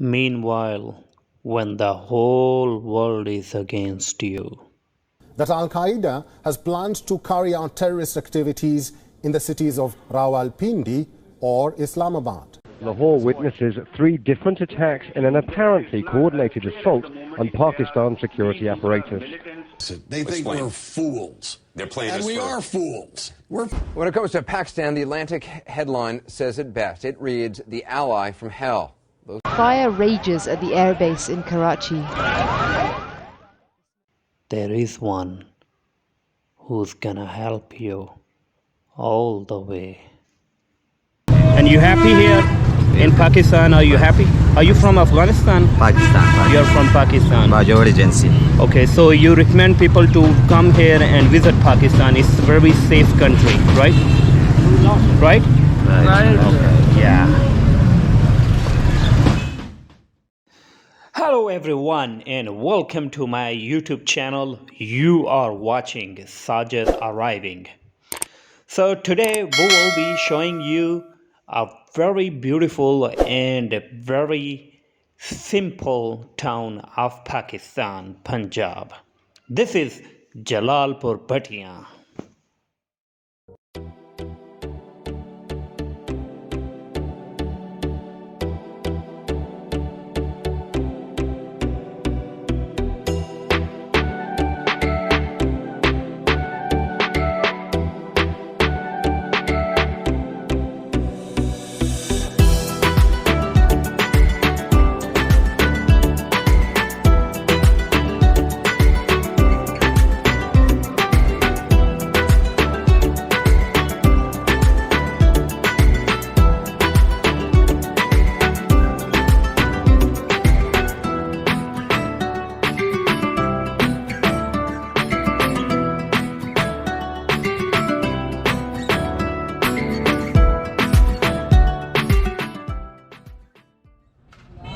Meanwhile, when the whole world is against you. That Al-Qaeda has planned to carry out terrorist activities in the cities of Rawalpindi or Islamabad. Lahore witnesses 3 different attacks in an apparently coordinated assault on Pakistan's security apparatus. They think we're fools. They're playing and us we for... are fools. When it comes to Pakistan, the Atlantic headline says it best. It reads, "The ally from hell." Fire rages at the airbase in Karachi. There is one who's gonna help you all the way. And you happy here in Pakistan? Are you happy? Are you from Afghanistan? Pakistan. You're from Pakistan. Bajod agency. Okay, so you recommend people to come here and visit Pakistan. It's a very safe country, right? Right? Right. Okay. Yeah. Hello everyone and welcome to my YouTube channel. You are watching Sajjad Arriving. So today we will be showing you a very beautiful and very simple town of Pakistan, Punjab. This is Jalalpur, Bhattian.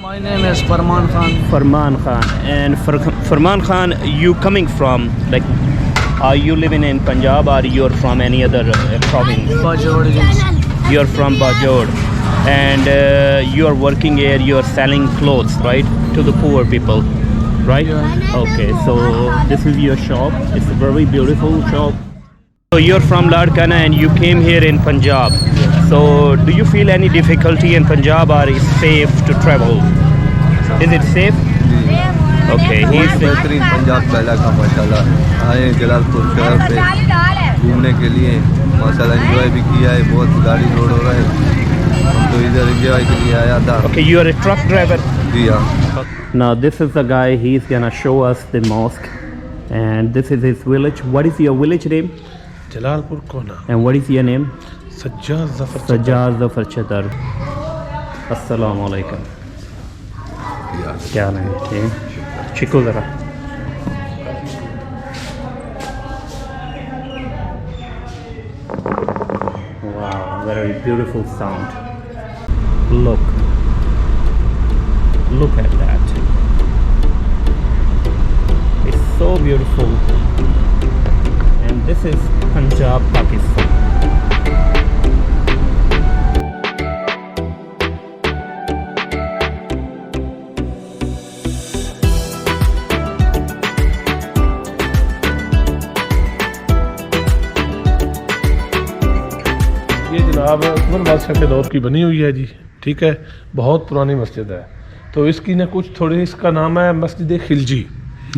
My name is Farman Khan. Farman Khan. And Farman Khan, you coming from, like, are you living in Punjab or you're from any other province? Bajod agency. You're from Bajod. And you're working here, you're selling clothes, right? To the poor people, right? Yeah. Okay, so this is your shop. It's a very beautiful shop. So you're from Ladkana and you came here in Punjab. So do you feel any difficulty in Punjab or is safe to travel? Is it safe? Okay, he's बेहतरीन पंजाब का इलाका माशाल्लाह आए जलालपुर शहर पे घूमने के लिए माशाल्लाह एंजॉय भी किया है बहुत गाड़ी रोड हो रहा है हम तो इधर एंजॉय के लिए आया था Okay, you are a truck driver? जी हाँ Now this is the guy, he's gonna show us the mosque and this is his village. What is your village name? Jalalpur Kona. And what is your name? Sajjad Zafar. Sajjad Zafar Chadar. Assalamu alaikum. क्या नाम है? ठीक Chico ज़रा wow, very beautiful sound. Look at that. It's so beautiful. And this is Punjab, Pakistan. ये जनाब अकबर बादशाह के दौर की बनी हुई है जी, ठीक है, बहुत पुरानी मस्जिद है। तो इसकी ना कुछ थोड़ी, इसका नाम है मस्जिद खिलजी।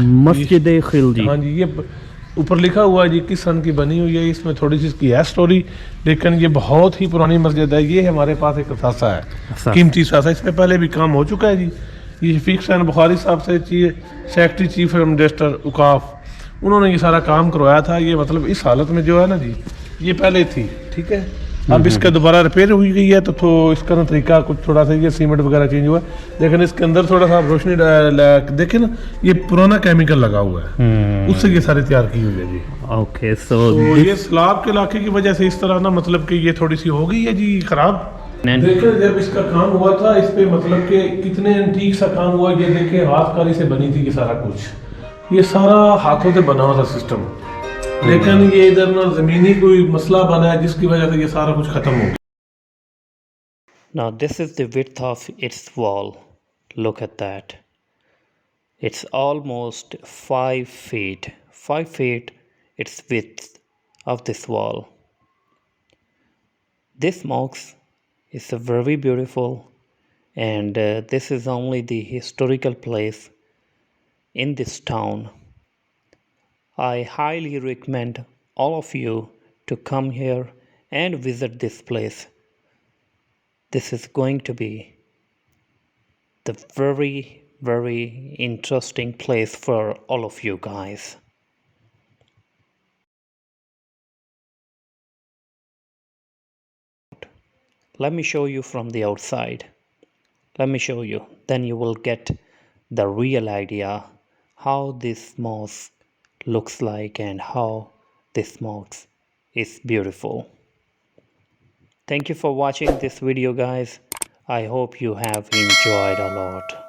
मस्जिद खिलजी, हाँ जी, ये ऊपर लिखा हुआ है जी किस सन की बनी हुई है। इसमें थोड़ी सी इसकी है स्टोरी, लेकिन ये बहुत ही पुरानी मस्जिद है। ये हमारे पास एक असासा है, कीमती असासा, इस पर पहले भी काम हो चुका है जी। ये शफीक हुसैन बुखारी साहब से सेक्रेटरी चीफ मिनिस्टर उकाफ, उन्होंने ये सारा काम करवाया था। ये मतलब इस हालत में जो है ना जी, ये पहले थी, ठीक है। अब इसका दोबारा रिपेयर हुई गई है, तो इसका ना तरीका कुछ थोड़ा सा, ये सीमेंट वगैरह चेंज हुआ है, लेकिन इसके अंदर थोड़ा सा रोशनी देखे ना, ये पुराना केमिकल लगा हुआ है, उससे ये सारे तैयार की हुई है जी। ओके, सो ये सैलाब के इलाके की वजह से इस तरह ना, मतलब कि ये थोड़ी सी हो गई है जी खराब। देखें जब इसका काम हुआ था इस पे, मतलब कि कितने एंटीक सा काम हुआ। ये देखे हाथकारी से बनी थी ये सारा कुछ, ये सारा हाथों से बना हुआ था सिस्टम, लेकिन ये इधर ना जमीनी कोई मसला बना है जिसकी वजह से ये सारा कुछ खत्म हो गया। Now this is the width of its wall. Look at that. It's almost 5 feet. 5 feet its width of this wall. This mosque is very beautiful, and this is only the historical place in this town. I highly recommend all of you to come here and visit this place. This is going to be the very interesting place for all of you guys. Let me show you from the outside. Let me show you. Then you will get the real idea how this mosque looks like and how this mosque is beautiful. Thank you for watching this video, guys. I hope you have enjoyed a lot.